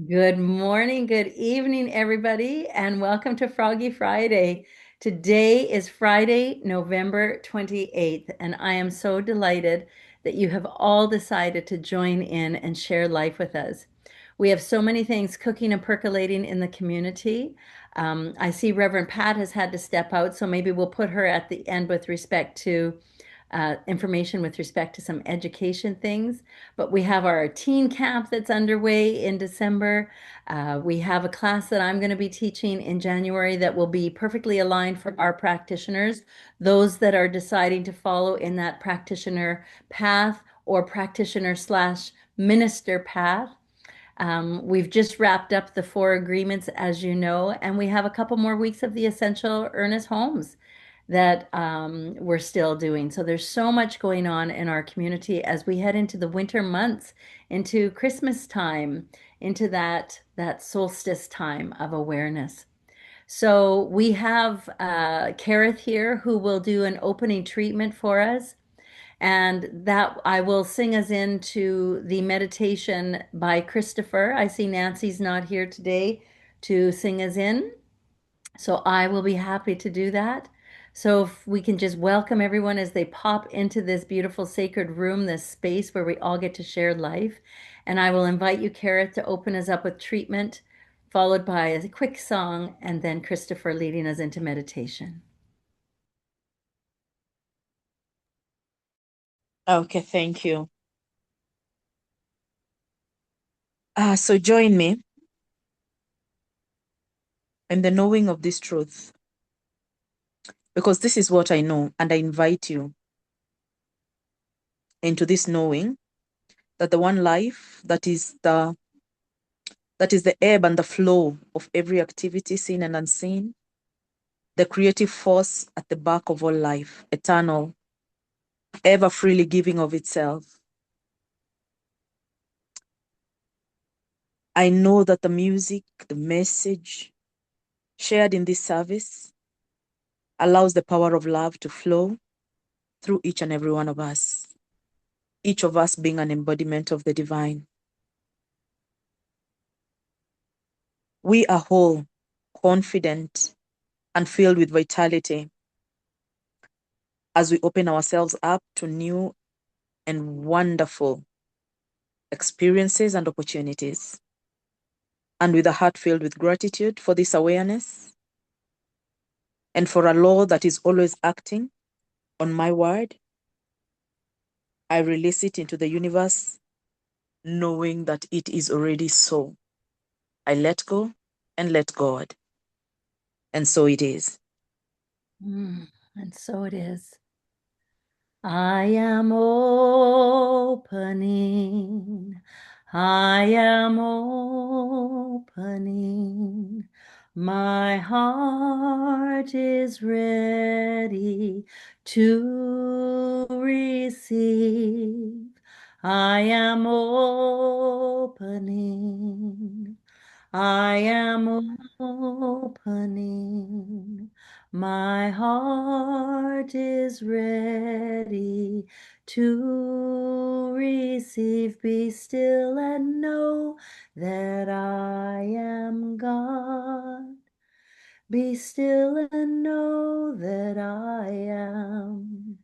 Good morning, good evening, everybody, and welcome to Froggy Friday. Today is Friday, November 28th, and I am so delighted that you have all decided to join in and share life with us. We have so many things cooking and percolating in the community. I see Reverend Pat has had to step out, so maybe we'll put her at the end with respect to information with respect to some education things. But we have our teen camp that's underway in December. We have a class that I'm going to be teaching in January that will be perfectly aligned for our practitioners, those that are deciding to follow in that practitioner path or practitioner slash minister path. We've just wrapped up the 4 agreements, as you know, and we have a couple more weeks of the essential earnest homes that we're still doing. So there's so much going on in our community as we head into the winter months, into Christmas time, into that solstice time of awareness. So we have Kareth here who will do an opening treatment for us. And that I will sing us into the meditation by Christopher. I see Nancy's not here today to sing us in, so I will be happy to do that. So if we can just welcome everyone as they pop into this beautiful sacred room, this space where we all get to share life. And I will invite you, Carrot, to open us up with treatment, followed by a quick song, and then Christopher leading us into meditation. Okay, thank you. So join me in the knowing of this truth, because this is what I know, and I invite you into this knowing that the one life that is the ebb and the flow of every activity, seen and unseen, the creative force at the back of all life, eternal, ever freely giving of itself. I know that the music, the message shared in this service allows the power of love to flow through each and every one of us, each of us being an embodiment of the divine. We are whole, confident, and filled with vitality as we open ourselves up to new and wonderful experiences and opportunities. And with a heart filled with gratitude for this awareness and for a law that is always acting on my word, I release it into the universe, knowing that it is already so. I let go and let God. And so it is. And so it is. I am opening. I am opening. My heart is ready to receive. I am opening. I am opening. My heart is ready to receive. Be still and know that I am God. Be still and know that I am.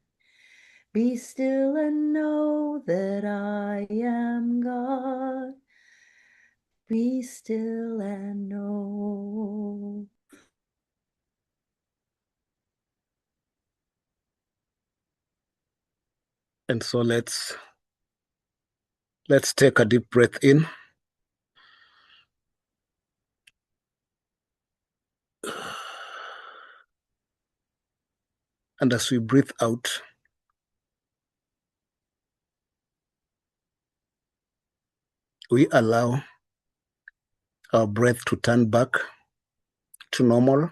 Be still and know that I am God. Be still and know. And so let's take a deep breath in. And as we breathe out, we allow our breath to turn back to normal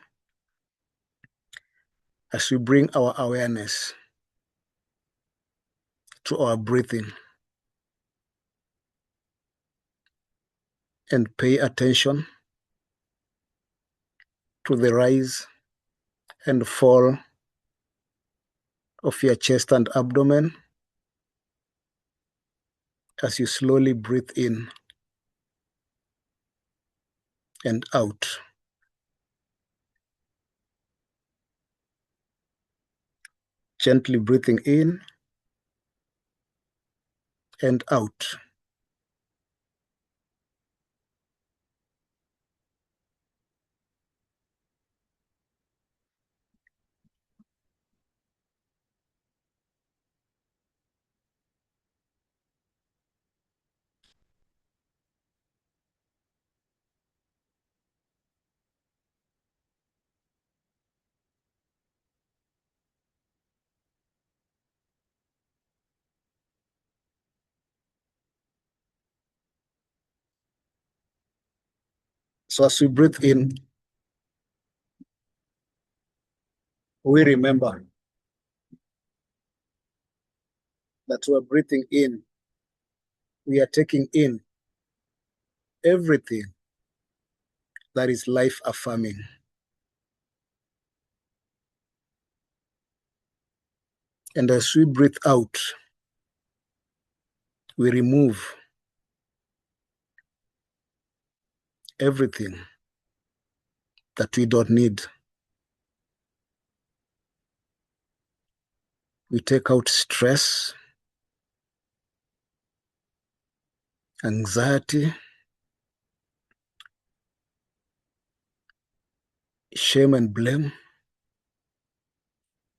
as we bring our awareness to our breathing and pay attention to the rise and fall of your chest and abdomen as you slowly breathe in and out. Gently breathing in and out. So as we breathe in, we remember that we're breathing in. We are taking in everything that is life affirming. And as we breathe out, we remove everything that we don't need. We take out stress, anxiety, shame and blame,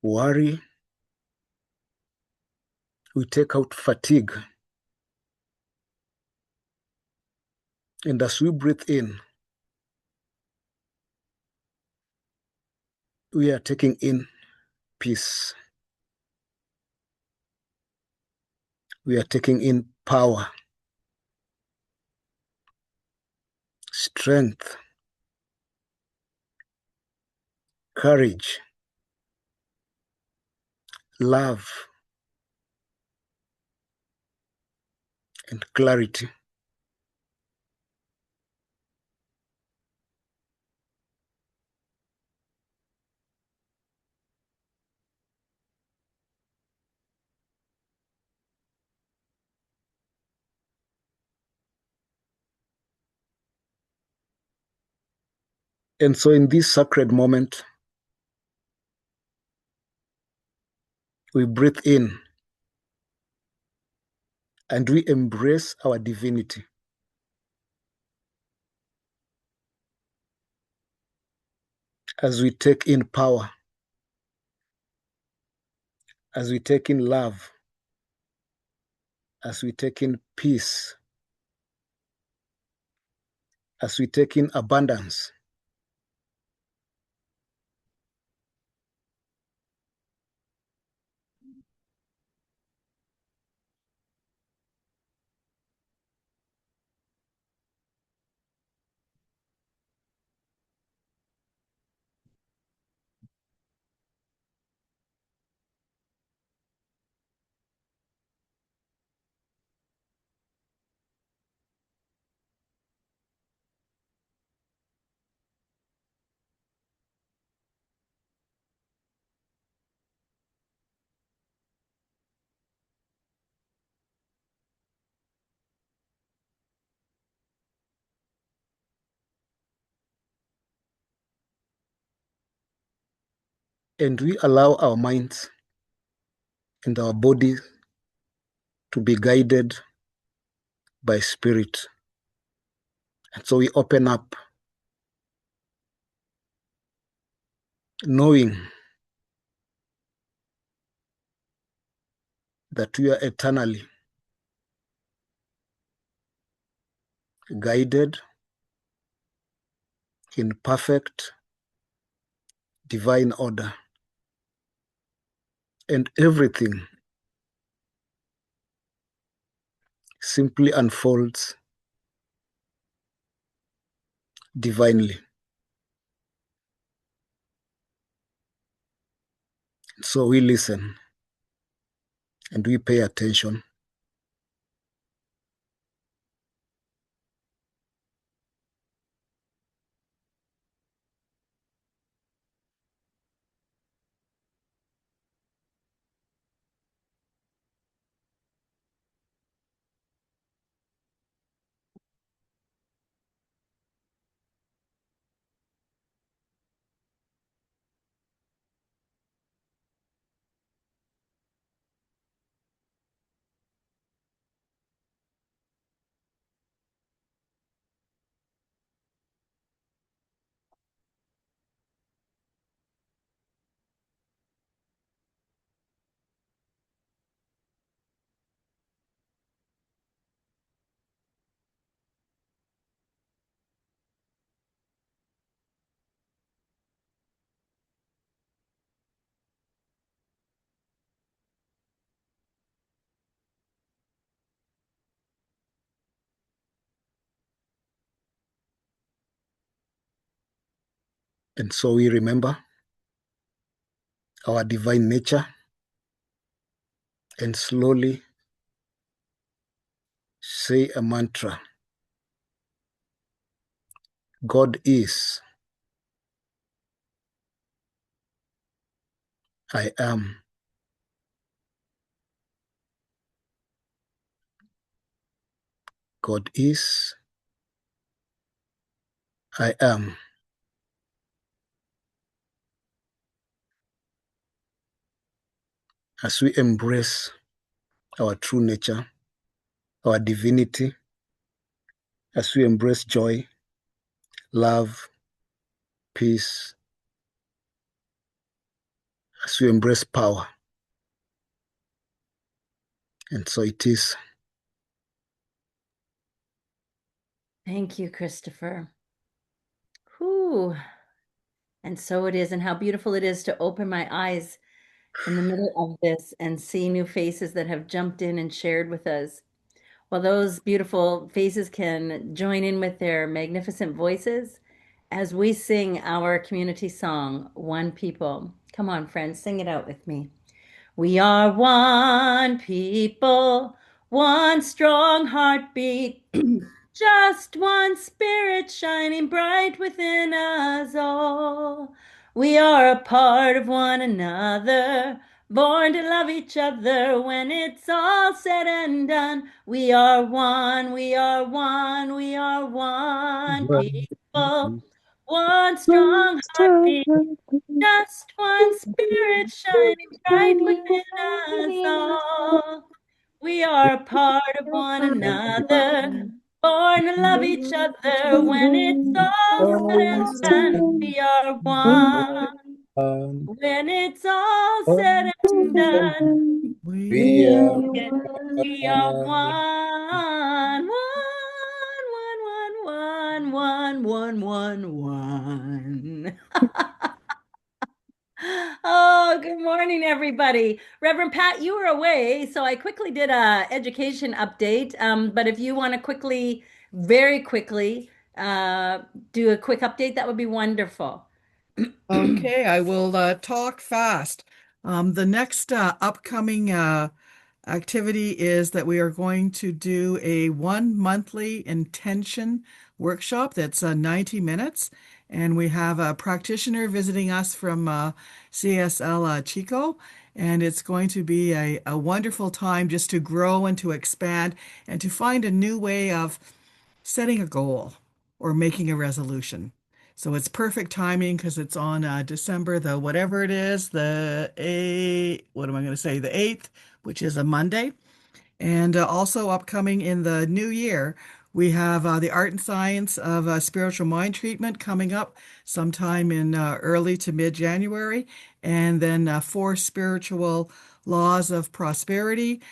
worry. We take out fatigue. And as we breathe in, we are taking in peace. We are taking in power, strength, courage, love, and clarity. And so in this sacred moment, we breathe in and we embrace our divinity. As we take in power, as we take in love, as we take in peace, as we take in abundance, and we allow our minds and our body to be guided by spirit. And so we open up, knowing that we are eternally guided in perfect divine order. And everything simply unfolds divinely. So we listen and we pay attention. And so we remember our divine nature and slowly say a mantra. God is, I am. God is, I am. As we embrace our true nature, our divinity, as we embrace joy, love, peace, as we embrace power. And so it is. Thank you, Christopher. Whew. And so it is, and how beautiful it is to open my eyes in the middle of this and see new faces that have jumped in and shared with us. Well, those beautiful faces can join in with their magnificent voices as we sing our community song, One People. Come on, friends, sing it out with me. We are one people, one strong heartbeat, just one spirit shining bright within us all. We are a part of one another, born to love each other when it's all said and done. We are one, we are one, we are one people, one strong heartbeat. Just one spirit shining bright within us all. We are a part of one another, born to love each other when it's all said and done. We are one when it's all said and done. We are Yes, we are one, one. Oh, good morning, everybody. Reverend Pat, you were away, so I quickly did a education update. But if you want to quickly, very quickly, do a quick update, that would be wonderful. Okay, I will talk fast. The next upcoming activity is that we are going to do a one monthly intention workshop that's 90 minutes. And we have a practitioner visiting us from CSL Chico. And it's going to be a wonderful time just to grow and to expand and to find a new way of setting a goal or making a resolution. So it's perfect timing because it's on December the whatever it is, what am I going to say, the 8th, which is a Monday. And also upcoming in the new year, we have the Art and Science of Spiritual Mind Treatment coming up sometime in early to mid-January. And then 4 spiritual laws of prosperity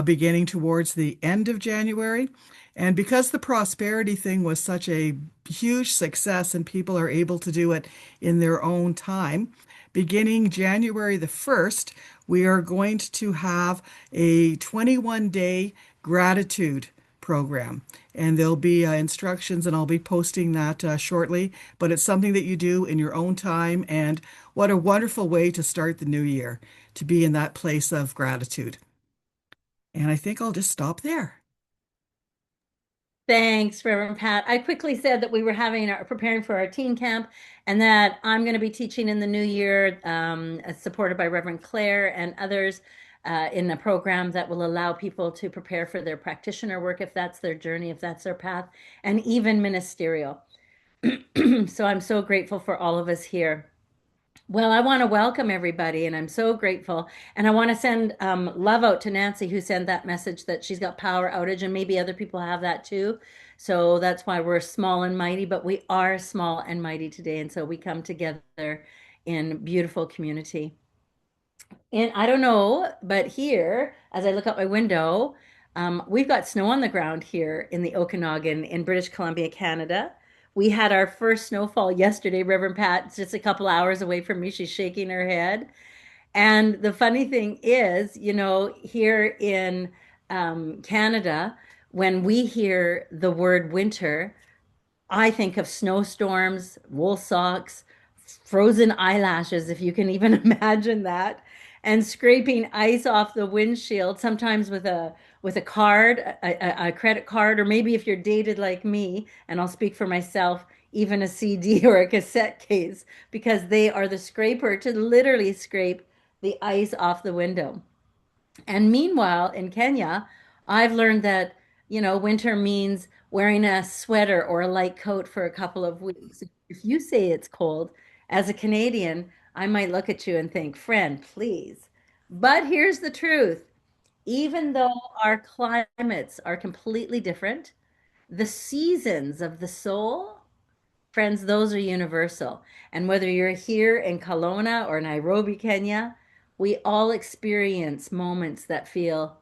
beginning towards the end of January. And because the prosperity thing was such a huge success and people are able to do it in their own time, beginning January the 1st, we are going to have a 21-day gratitude program. And there'll be instructions, and I'll be posting that shortly. But it's something that you do in your own time. And what a wonderful way to start the new year, to be in that place of gratitude. And I think I'll just stop there. Thanks, Reverend Pat. I quickly said that we were preparing for our teen camp, and that I'm going to be teaching in the new year, supported by Reverend Claire and others, in a program that will allow people to prepare for their practitioner work if that's their journey, if that's their path, and even ministerial. So I'm so grateful for all of us here. Well, I want to welcome everybody, and I'm so grateful. And I want to send love out to Nancy, who sent that message that she's got power outage, and maybe other people have that too. So that's why we're small and mighty, but we are small and mighty today. And so we come together in beautiful community. And I don't know, but here, as I look out my window, we've got snow on the ground here in the Okanagan in British Columbia, Canada. We had our first snowfall yesterday. Reverend Pat's just a couple hours away from me. She's shaking her head. And the funny thing is, here in Canada, when we hear the word winter, I think of snowstorms, wool socks, frozen eyelashes, if you can even imagine that, and scraping ice off the windshield, sometimes with a card, a credit card, or maybe if you're dated like me, and I'll speak for myself, even a CD or a cassette case, because they are the scraper to literally scrape the ice off the window. And meanwhile, in Kenya, I've learned that, winter means wearing a sweater or a light coat for a couple of weeks. If you say it's cold, as a Canadian, I might look at you and think, friend, please. But here's the truth. Even though our climates are completely different, the seasons of the soul, friends, those are universal. And whether you're here in Kelowna or Nairobi, Kenya, we all experience moments that feel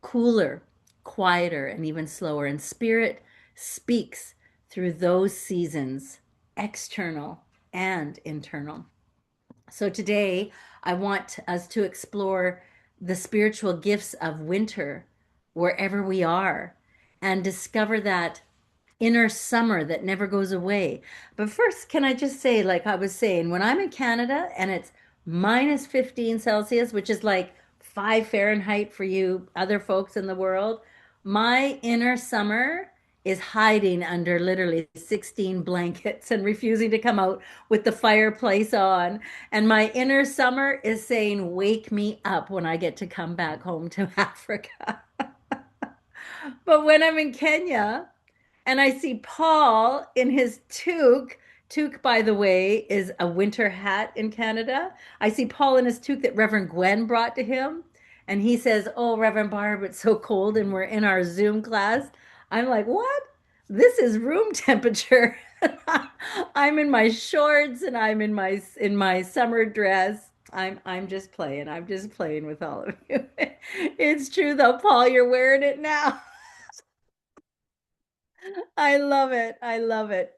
cooler, quieter, and even slower. And Spirit speaks through those seasons, external and internal. So today, I want us to explore the spiritual gifts of winter wherever we are and discover that inner summer that never goes away. But first, can I just say, like I was saying, when I'm in Canada and it's minus 15 Celsius, which is like 5 Fahrenheit for you other folks in the world, my inner summer is hiding under literally 16 blankets and refusing to come out with the fireplace on. And my inner summer is saying, wake me up when I get to come back home to Africa. But when I'm in Kenya, and I see Paul in his toque. Toque, by the way, is a winter hat in Canada. I see Paul in his toque that Reverend Gwen brought to him. And he says, oh, Reverend Barb, it's so cold and we're in our Zoom class. I'm like, what? This is room temperature. I'm in my shorts and I'm in my summer dress. I'm just playing. I'm just playing with all of you. It's true though, Paul, you're wearing it now. I love it. I love it.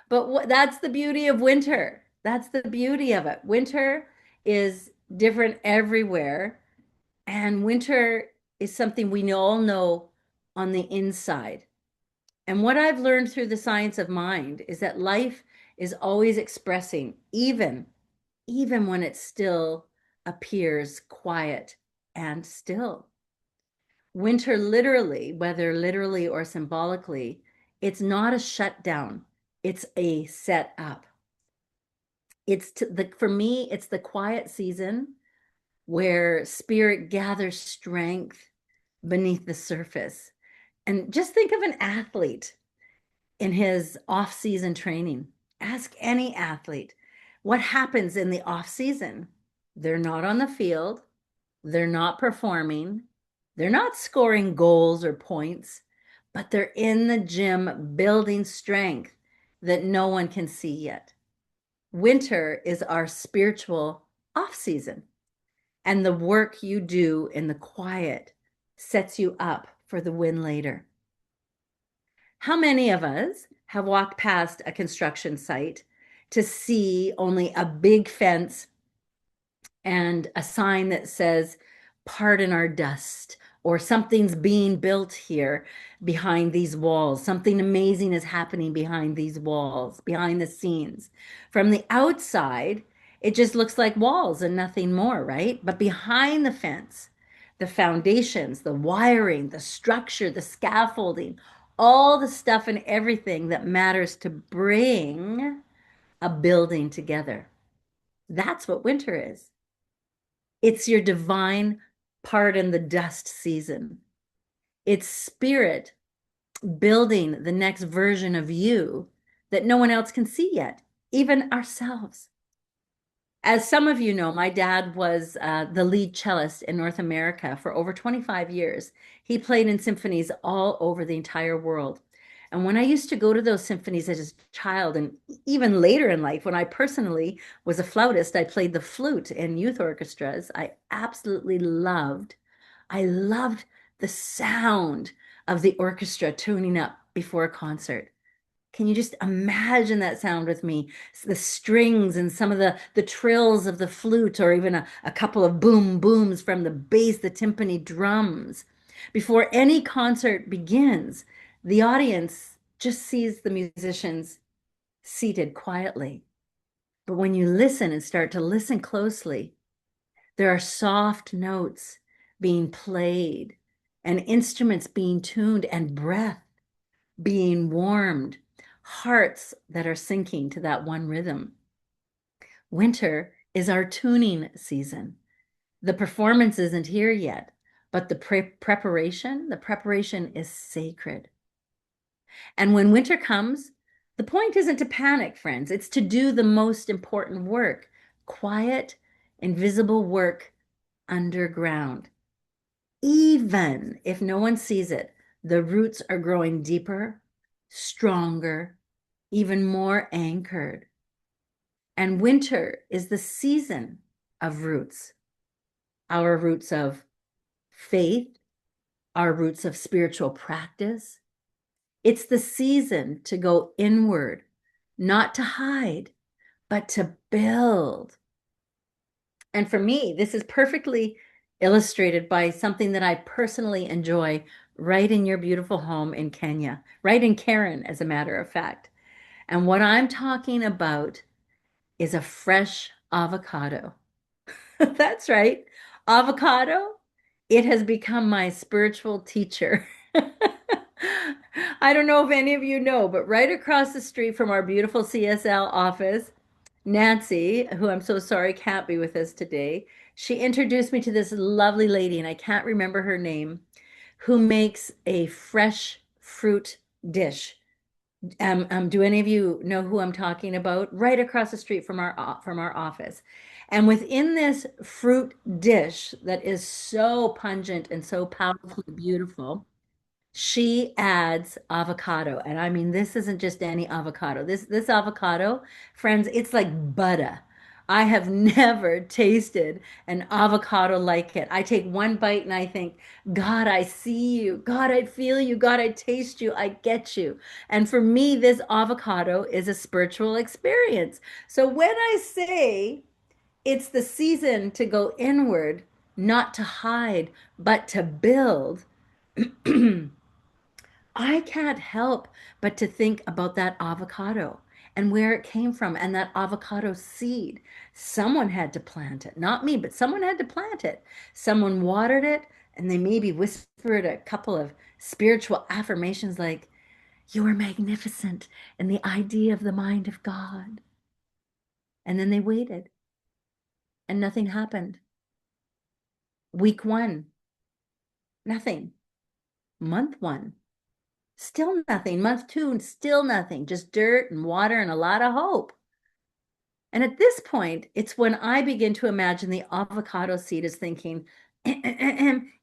But that's the beauty of winter. That's the beauty of it. Winter is different everywhere, and winter is something we all know on the inside. And what I've learned through the science of mind is that life is always expressing, even when it still appears quiet and still. Winter literally, whether literally or symbolically, it's not a shutdown, it's a set up. For me, it's the quiet season where spirit gathers strength beneath the surface. And just think of an athlete in his off-season training. Ask any athlete what happens in the off season. They're not on the field, they're not performing, they're not scoring goals or points, but they're in the gym building strength that no one can see yet. Winter is our spiritual off season, and the work you do in the quiet sets you up for the win later. How many of us have walked past a construction site to see only a big fence and a sign that says, pardon our dust, or something's being built here behind these walls. Something amazing is happening behind these walls, behind the scenes. From the outside, it just looks like walls and nothing more, right? But behind the fence, the foundations, the wiring, the structure, the scaffolding, all the stuff and everything that matters to bring a building together. That's what winter is. It's your divine pardon the dust season. It's spirit building the next version of you that no one else can see yet, even ourselves. As some of you know, my dad was the lead cellist in North America for over 25 years. He played in symphonies all over the entire world. And when I used to go to those symphonies as a child, and even later in life, when I personally was a flautist, I played the flute in youth orchestras. I loved the sound of the orchestra tuning up before a concert. Can you just imagine that sound with me? The strings and some of the trills of the flute, or even a couple of boom booms from the bass, the timpani drums. Before any concert begins, the audience just sees the musicians seated quietly. But when you listen and start to listen closely, there are soft notes being played and instruments being tuned and breath being warmed, hearts that are sinking to that one rhythm. Winter is our tuning season. The performance isn't here yet, but the preparation is sacred. And when winter comes, the point isn't to panic, friends. It's to do the most important work, quiet, invisible work underground. Even if no one sees it, the roots are growing deeper, stronger, even more anchored. And winter is the season of roots, our roots of faith, our roots of spiritual practice. It's the season to go inward, not to hide, but to build. And for me, this is perfectly illustrated by something that I personally enjoy right in your beautiful home in Kenya, right in Karen, as a matter of fact. And what I'm talking about is a fresh avocado. That's right. Avocado, it has become my spiritual teacher. I don't know if any of you know, but right across the street from our beautiful CSL office, Nancy, who I'm so sorry can't be with us today, she introduced me to this lovely lady, and I can't remember her name, who makes a fresh fruit dish. Do any of you know who I'm talking about? Right across the street from our office. And within this fruit dish that is so pungent and so powerfully beautiful, she adds avocado. And I mean, this isn't just any avocado. This avocado, friends, it's like butter. I have never tasted an avocado like it. I take one bite and I think, God, I see you. God, I feel you. God, I taste you. I get you. And for me, this avocado is a spiritual experience. So when I say it's the season to go inward, not to hide, but to build, I can't help but to think about that avocado and where it came from and that avocado seed. Someone had to plant it, not me, but someone had to plant it. Someone watered it and they maybe whispered a couple of spiritual affirmations like, "You are magnificent," and the idea of the mind of God. And then they waited and nothing happened. Week one, nothing. Month one, still nothing. Month two, still nothing. Just dirt and water and a lot of hope. And at this point, it's when I begin to imagine the avocado seed is thinking,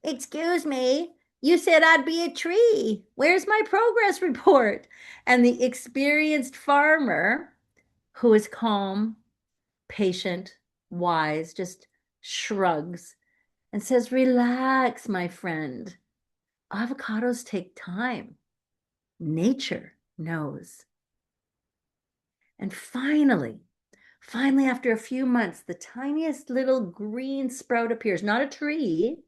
"Excuse me, you said I'd be a tree. Where's my progress report?" And the experienced farmer, who is calm, patient, wise, just shrugs and says, "Relax, my friend. Avocados take time. Nature knows." And finally, after a few months, the tiniest little green sprout appears, not a tree,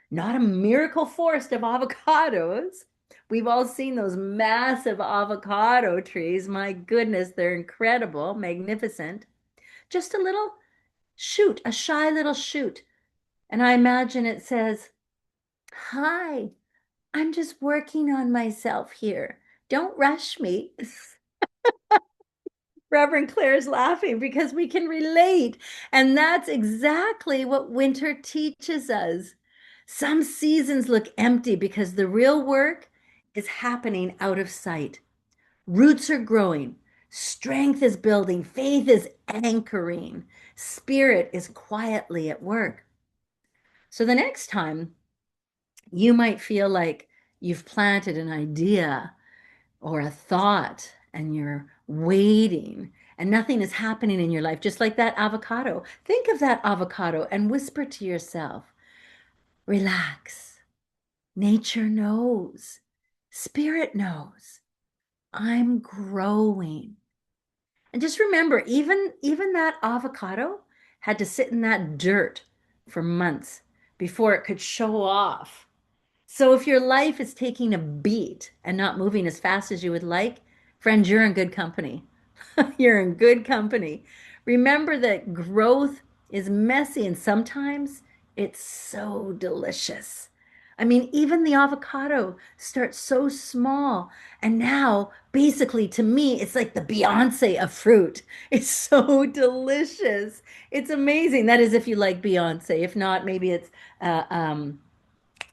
not a miracle forest of avocados. We've all seen those massive avocado trees. My goodness, they're incredible, magnificent. Just a little shoot, a shy little shoot. And I imagine it says, "Hi, I'm just working on myself here. Don't rush me." Reverend Claire's laughing because we can relate. And that's exactly what winter teaches us. Some seasons look empty because the real work is happening out of sight. Roots are growing, strength is building, faith is anchoring, spirit is quietly at work. So the next time you might feel like you've planted an idea or a thought and you're waiting and nothing is happening in your life, just like that avocado. Think of that avocado and whisper to yourself, "Relax. Nature knows. Spirit knows. I'm growing." And just remember, even that avocado had to sit in that dirt for months before it could show off. So if your life is taking a beat and not moving as fast as you would like, friends, you're in good company. You're in good company. Remember that growth is messy and sometimes it's so delicious. I mean, even the avocado starts so small. And now, basically, to me, it's like the Beyonce of fruit. It's so delicious. It's amazing. That is, if you like Beyonce. If not, maybe it's uh, um,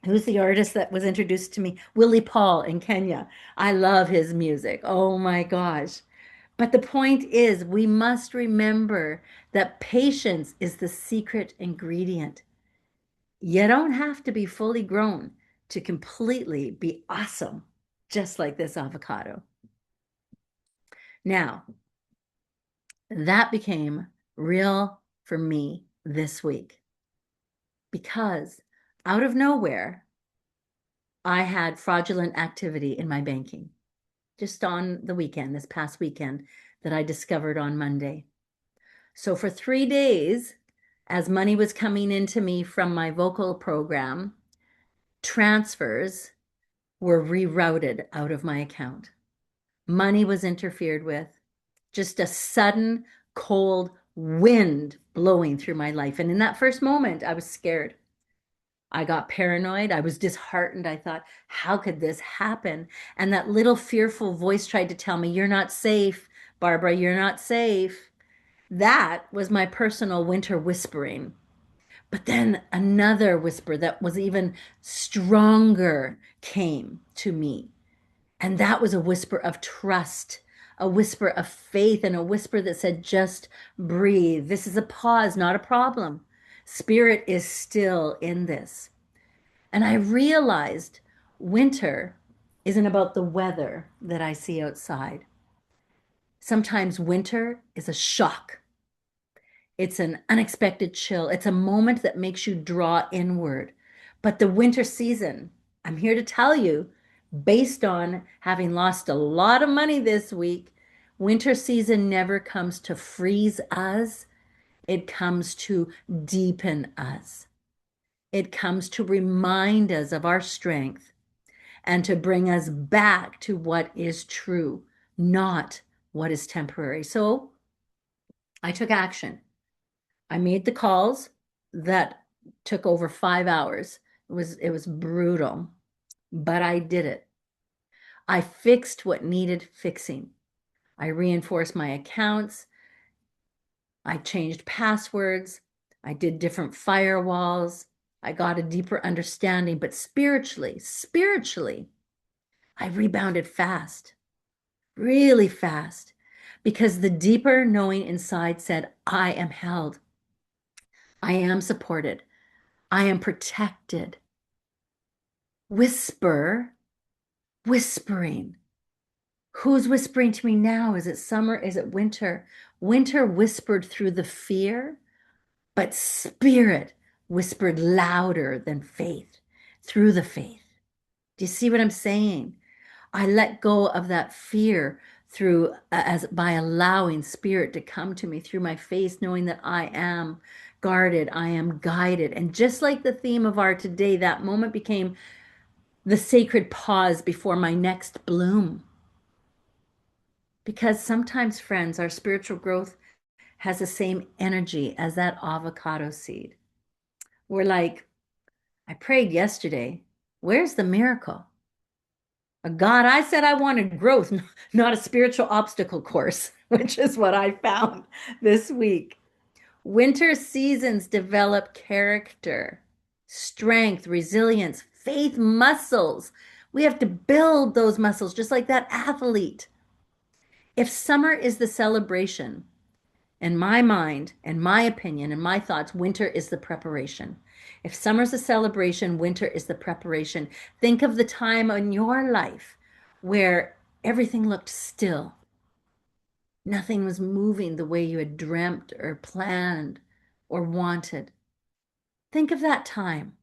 who's the artist that was introduced to me? Willie Paul in Kenya. I love his music. Oh my gosh. But the point is, we must remember that patience is the secret ingredient. You don't have to be fully grown to completely be awesome, just like this avocado. Now, that became real for me this week because out of nowhere, I had fraudulent activity in my banking just on the weekend, this past weekend, that I discovered on Monday. So for 3 days, as money was coming into me from my vocal program, transfers were rerouted out of my account. Money was interfered with, just a sudden cold wind blowing through my life. And in that first moment, I was scared. I got paranoid. I was disheartened. I thought, how could this happen? And that little fearful voice tried to tell me, you're not safe, Barbara, you're not safe. That was my personal winter whispering. But then another whisper that was even stronger came to me. And that was a whisper of trust, a whisper of faith, and a whisper that said, just breathe. This is a pause, not a problem. Spirit is still in this. And I realized winter isn't about the weather that I see outside. Sometimes winter is a shock. It's an unexpected chill. It's a moment that makes you draw inward. But the winter season, I'm here to tell you, based on having lost a lot of money this week, winter season never comes to freeze us. It comes to deepen us. It comes to remind us of our strength and to bring us back to what is true, not what is temporary. So I took action. I made the calls that took over 5 hours. It was brutal, but I did it. I fixed what needed fixing. I reinforced my accounts. I changed passwords. I did different firewalls. I got a deeper understanding, but spiritually, I rebounded fast, really fast, because the deeper knowing inside said, I am held. I am supported. I am protected. Whisper, whispering. Who's whispering to me now? Is it summer? Is it winter? Winter whispered through the fear, but spirit whispered louder than faith through the faith. Do you see what I'm saying? I let go of that fear through as by allowing spirit to come to me through my face, knowing that I am guarded, I am guided. And just like the theme of our today, that moment became the sacred pause before my next bloom. Because sometimes, friends, our spiritual growth has the same energy as that avocado seed. We're like, I prayed yesterday. Where's the miracle? God, I said I wanted growth, not a spiritual obstacle course, which is what I found this week. Winter seasons develop character, strength, resilience, faith muscles. We have to build those muscles just like that athlete. If summer is the celebration, in my mind, in my opinion, in my thoughts, winter is the preparation. If summer's a celebration, winter is the preparation. Think of the time in your life where everything looked still. Nothing was moving the way you had dreamt or planned or wanted. Think of that time.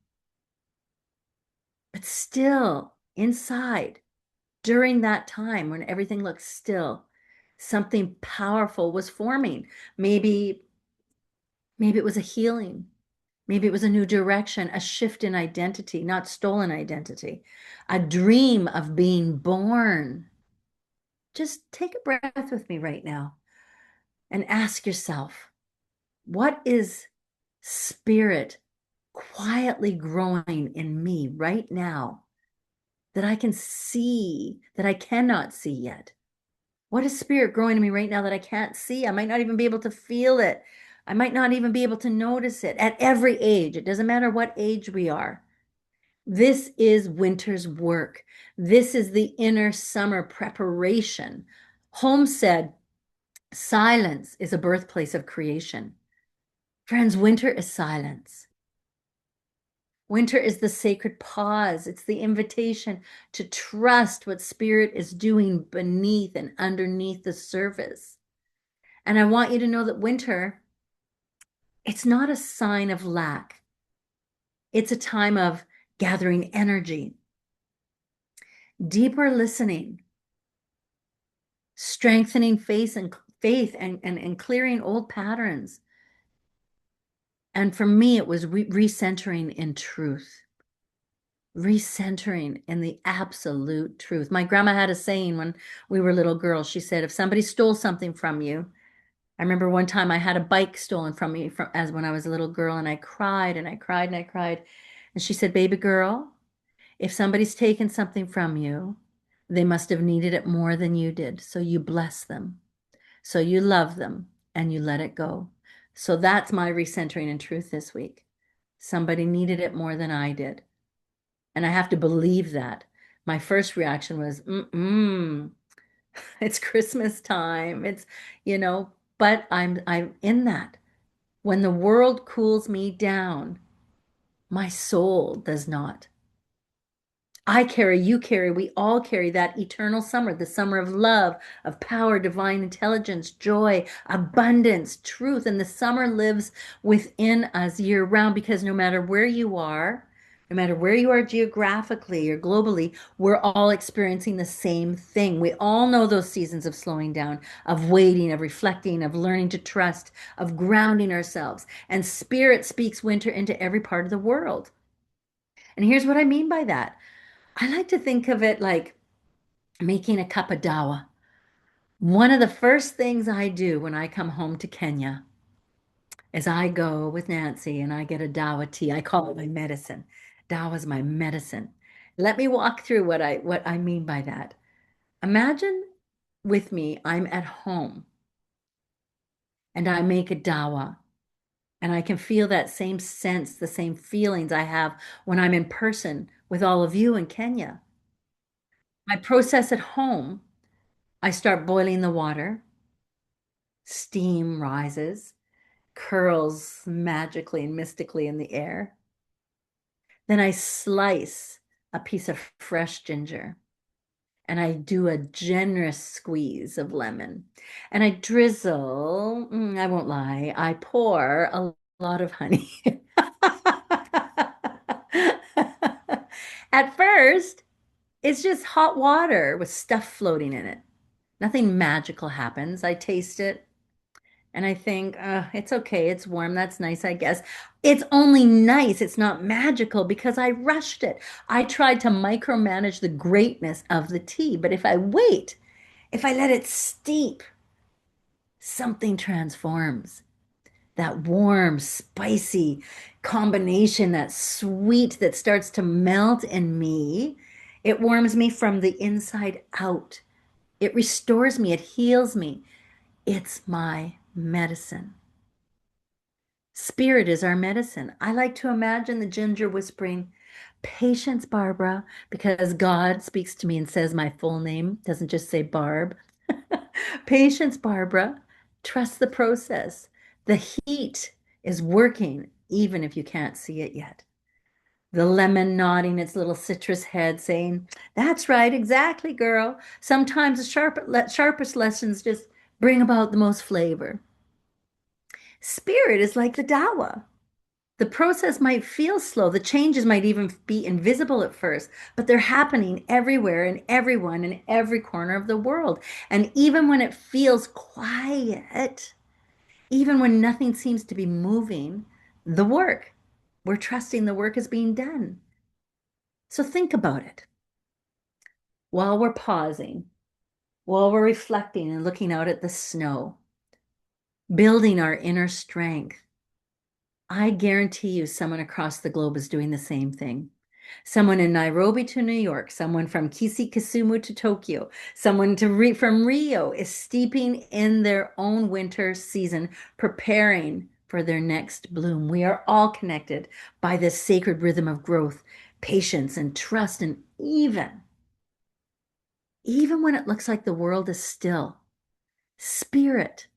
But still, inside, during that time when everything looked still, something powerful was forming. Maybe it was a healing. Maybe it was a new direction, a shift in identity, not stolen identity, a dream of being born. Just take a breath with me right now and ask yourself, what is spirit quietly growing in me right now that I can see, that I cannot see yet? What is spirit growing in me right now that I can't see? I might not even be able to feel it. I might not even be able to notice it at every age. It doesn't matter what age we are. This is winter's work. This is the inner summer preparation. Holmes said, silence is a birthplace of creation. Friends, winter is silence. Winter is the sacred pause. It's the invitation to trust what spirit is doing beneath and underneath the surface. And I want you to know that winter, it's not a sign of lack. It's a time of gathering energy, deeper listening, strengthening faith and clearing old patterns. And for me, it was recentering in truth, recentering in the absolute truth. My grandma had a saying when we were little girls. She said, if somebody stole something from you, I remember one time I had a bike stolen from me as when I was a little girl, and I cried and I cried and I cried. And she said, baby girl, if somebody's taken something from you, they must have needed it more than you did. So you bless them. So you love them and you let it go. So that's my recentering in truth this week. Somebody needed it more than I did. And I have to believe that. My first reaction was, it's Christmas time. But I'm in that. When the world cools me down, my soul does not. I carry, you carry, we all carry that eternal summer, the summer of love, of power, divine intelligence, joy, abundance, truth. And the summer lives within us year round because no matter where you are, no matter where you are geographically or globally, we're all experiencing the same thing. We all know those seasons of slowing down, of waiting, of reflecting, of learning to trust, of grounding ourselves. And spirit speaks winter into every part of the world. And here's what I mean by that. I like to think of it like making a cup of dawa. One of the first things I do when I come home to Kenya is I go with Nancy and I get a dawa tea. I call it my medicine. Dawa is my medicine. Let me walk through what I mean by that. Imagine with me, I'm at home and I make a dawa and I can feel that same sense, the same feelings I have when I'm in person with all of you in Kenya. My process at home, I start boiling the water, steam rises, curls magically and mystically in the air. Then I slice a piece of fresh ginger and I do a generous squeeze of lemon. And I drizzle, I won't lie, I pour a lot of honey. At first, it's just hot water with stuff floating in it. Nothing magical happens. I taste it and I think, it's okay. It's warm. That's nice, I guess. It's only nice. It's not magical because I rushed it. I tried to micromanage the greatness of the tea. But if I wait, if I let it steep, something transforms. That warm, spicy combination, that sweet that starts to melt in me, it warms me from the inside out. It restores me. It heals me. It's my medicine. Spirit is our medicine. I like to imagine the ginger whispering, patience, Barbara, because God speaks to me and says my full name, doesn't just say Barb. Patience, Barbara. Trust the process. The heat is working, even if you can't see it yet. The lemon nodding its little citrus head, saying, that's right, exactly, girl. Sometimes the sharpest lessons just bring about the most flavor. Spirit is like the dawa. The process might feel slow. The changes might even be invisible at first, but they're happening everywhere and everyone in every corner of the world. And even when it feels quiet, even when nothing seems to be moving, we're trusting the work is being done. So think about it while we're pausing. while we're reflecting and looking out at the snow, building our inner strength, I guarantee you someone across the globe is doing the same thing. Someone in Nairobi to New York, someone from Kisumu to Tokyo, someone from Rio is steeping in their own winter season, preparing for their next bloom. We are all connected by this sacred rhythm of growth, patience, and trust. And even when it looks like the world is still, spirit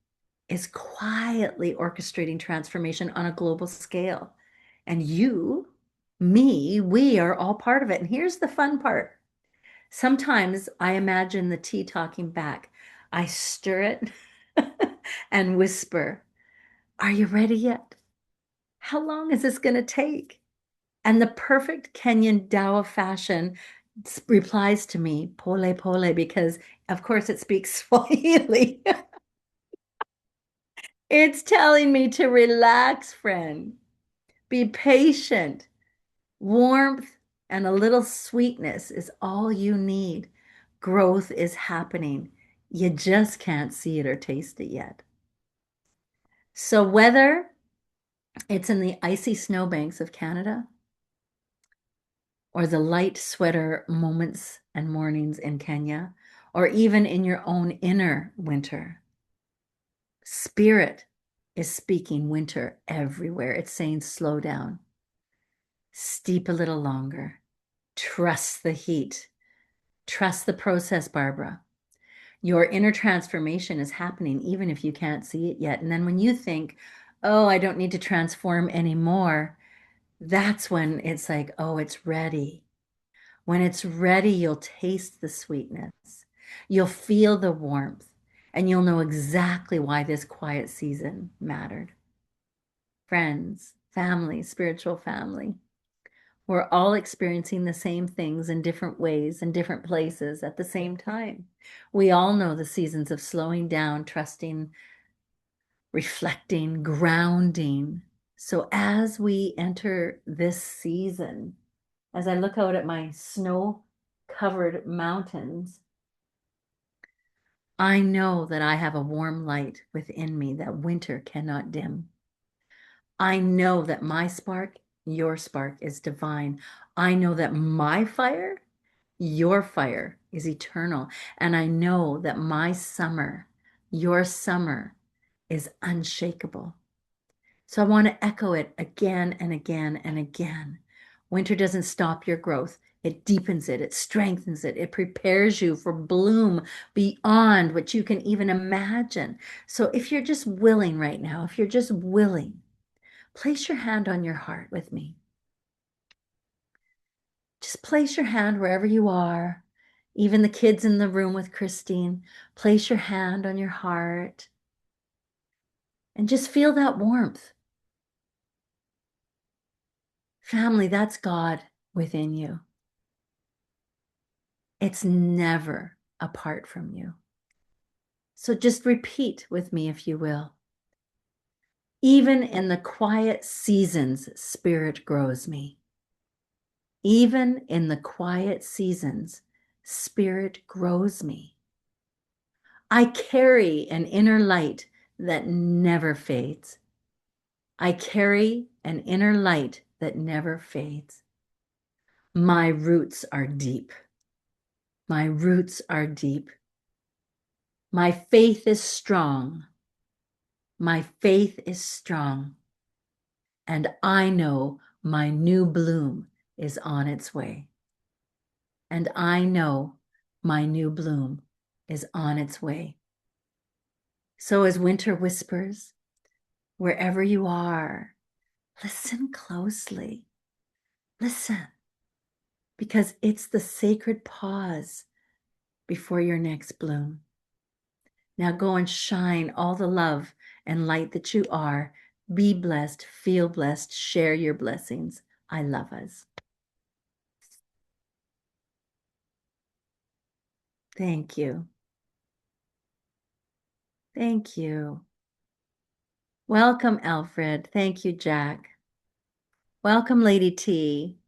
is quietly orchestrating transformation on a global scale. And you, me, we are all part of it. And here's the fun part. Sometimes I imagine the tea talking back. I stir it and whisper, "Are you ready yet? How long is this going to take?" And the perfect Kenyan Dawa fashion replies to me, "Pole pole," because of course it speaks Swahili. It's telling me to relax, friend. Be patient. Warmth and a little sweetness is all you need. Growth is happening. You just can't see it or taste it yet. So, whether it's in the icy snowbanks of Canada or the light sweater moments and mornings in Kenya, or even in your own inner winter, spirit is speaking winter everywhere. It's saying, slow down, steep a little longer, trust the heat. Trust the process, Barbara. Your inner transformation is happening even if you can't see it yet. And then when you think, oh, I don't need to transform anymore, that's when it's like, oh, it's ready. When it's ready, you'll taste the sweetness, you'll feel the warmth, and you'll know exactly why this quiet season mattered. Friends, family, spiritual family. We're all experiencing the same things in different ways in different places at the same time. We all know the seasons of slowing down, trusting, reflecting, grounding. So as we enter this season, as I look out at my snow-covered mountains, I know that I have a warm light within me that winter cannot dim. I know that my spark, your spark, is divine. I know that my fire, your fire, is eternal. And I know that my summer, your summer, is unshakable. So I want to echo it again and again and again. Winter doesn't stop your growth. It deepens it, it strengthens it, it prepares you for bloom beyond what you can even imagine. So if you're just willing right now, if you're just willing, place your hand on your heart with me. Just place your hand wherever you are. Even the kids in the room with Christine, place your hand on your heart and just feel that warmth. Family, that's God within you. It's never apart from you. So just repeat with me, if you will. Even in the quiet seasons, spirit grows me. Even in the quiet seasons, spirit grows me. I carry an inner light that never fades. I carry an inner light that never fades. My roots are deep. My roots are deep. My faith is strong. My faith is strong. And I know my new bloom is on its way. And I know my new bloom is on its way. So as winter whispers, wherever you are, listen closely. Listen, because it's the sacred pause before your next bloom. Now go and shine all the love and light that you are. Be blessed, feel blessed, share your blessings. I love us. Thank you. Thank you. Welcome, Alfred. Thank you, Jack. Welcome, Lady T.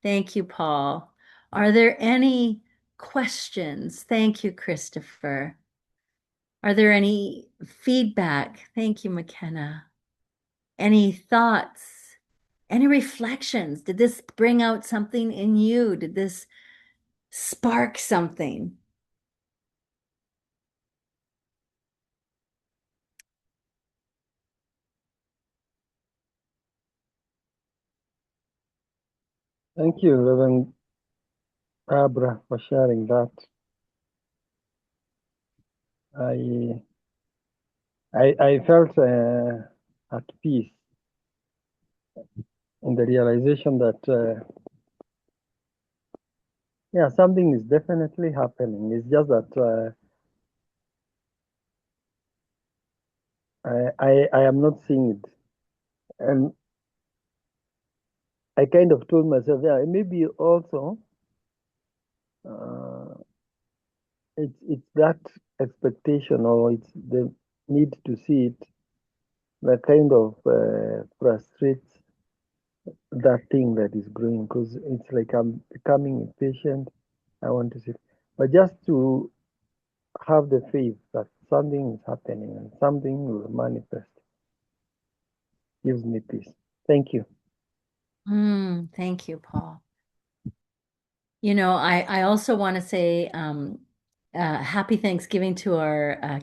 Thank you, Paul. Are there any questions? Thank you, Christopher. Are there any feedback? Thank you, McKenna. Any thoughts? Any reflections? Did this bring out something in you? Did this spark something? Thank you, Reverend Barbara, for sharing that. I felt at peace in the realization that yeah, something is definitely happening. It's just that I am not seeing it, and I kind of told myself, yeah, maybe also uh, it's that expectation or it's the need to see it that kind of frustrates that thing that is growing, because it's like I'm becoming impatient. I want to see it. But just to have the faith that something is happening and something will manifest gives me peace. Thank you. Thank you, Paul. You know, I also want to say happy Thanksgiving to our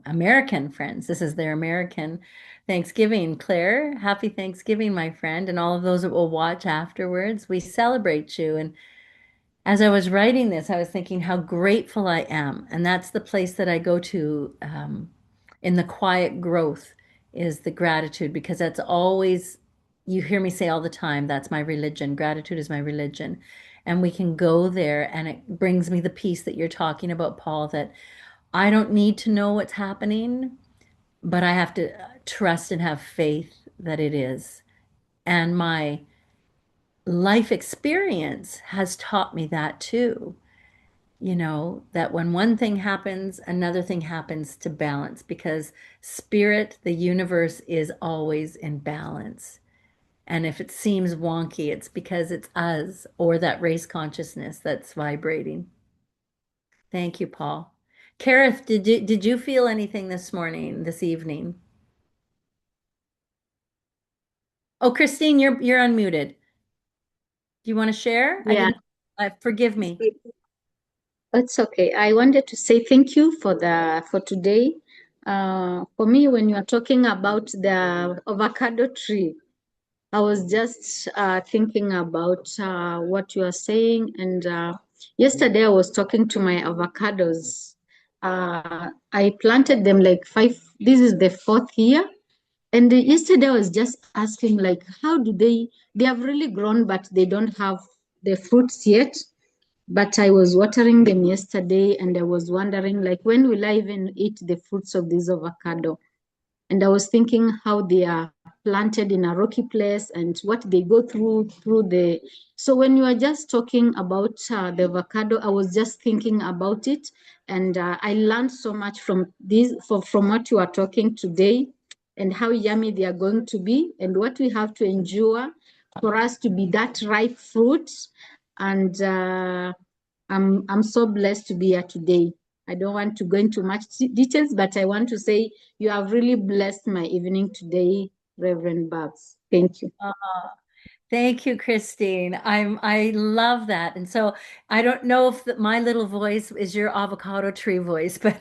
American friends. This is their American Thanksgiving. Claire, happy Thanksgiving, my friend, and all of those that will watch afterwards. We celebrate you. And as I was writing this, I was thinking how grateful I am. And that's the place that I go to in the quiet growth is the gratitude, because that's always, you hear me say all the time, that's my religion. Gratitude is my religion. And we can go there, and it brings me the peace that you're talking about, Paul, that I don't need to know what's happening, but I have to trust and have faith that it is. And my life experience has taught me that too. You know, that when one thing happens, another thing happens to balance, because spirit, the universe is always in balance. And if it seems wonky, it's because it's us or that race consciousness that's vibrating. Thank you, Paul. Kareth, did you feel anything this morning, this evening? Oh, Christine, you're unmuted. Do you want to share? I Yeah, didn't, forgive me. it's okay. I wanted to say thank you for today. For me, when you are talking about the avocado tree, I was just thinking about what you are saying. And yesterday I was talking to my avocados. I planted them like five, this is the fourth year. And yesterday I was just asking, like, how do they have really grown, but they don't have the fruits yet. But I was watering them yesterday, and I was wondering, like, when will I even eat the fruits of this avocado? And I was thinking how they are planted in a rocky place and what they go through the. So when you are just talking about the avocado, I was just thinking about it, and I learned so much from from what you are talking today, and how yummy they are going to be, and what we have to endure for us to be that ripe fruit. And I'm so blessed to be here today. I don't want to go into much details, but I want to say you have really blessed my evening today, Reverend Babs. Thank you. Thank you, Christine. I love that. And so I don't know if my little voice is your avocado tree voice, but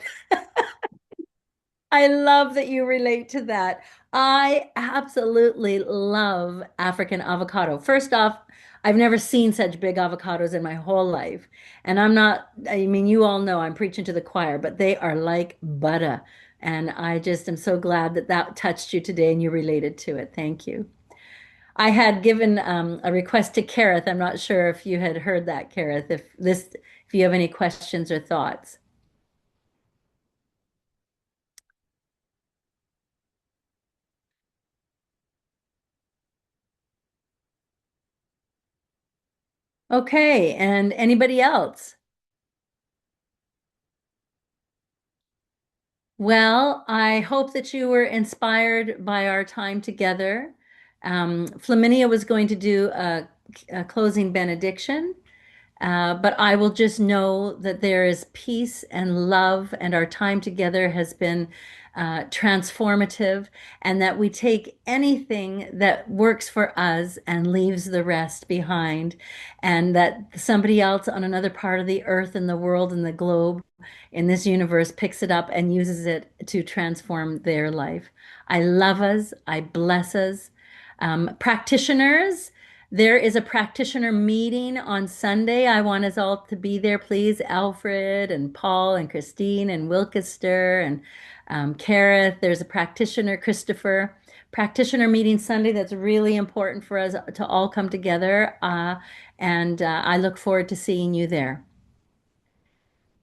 I love that you relate to that. I absolutely love African avocado. First off, I've never seen such big avocados in my whole life. And I'm not, I mean, you all know I'm preaching to the choir, but they are like butter. And I just am so glad that that touched you today and you related to it. Thank you. I had given a request to Kareth. I'm not sure if you had heard that, Kareth, if you have any questions or thoughts. Okay, and anybody else? Well, I hope that you were inspired by our time together. Flaminia was going to do a closing benediction. But I will just know that there is peace and love, and our time together has been transformative, and that we take anything that works for us and leaves the rest behind, and that somebody else on another part of the earth and the world and the globe in this universe picks it up and uses it to transform their life. I love us. I bless us. Practitioners, there is a practitioner meeting on Sunday. I want us all to be there, please. Alfred and Paul and Christine and Wilkester and Kareth. There's a practitioner, Christopher. Practitioner meeting Sunday. That's really important for us to all come together. And I look forward to seeing you there.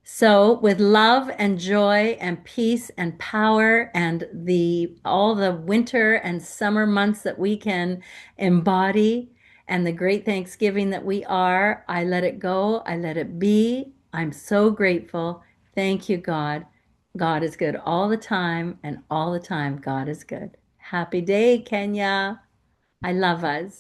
So, with love and joy and peace and power and the all the winter and summer months that we can embody and the great Thanksgiving that we are, I let it go. I let it be. I'm so grateful. Thank you, God. God is good all the time, and all the time, God is good. Happy day, Kenya. I love us.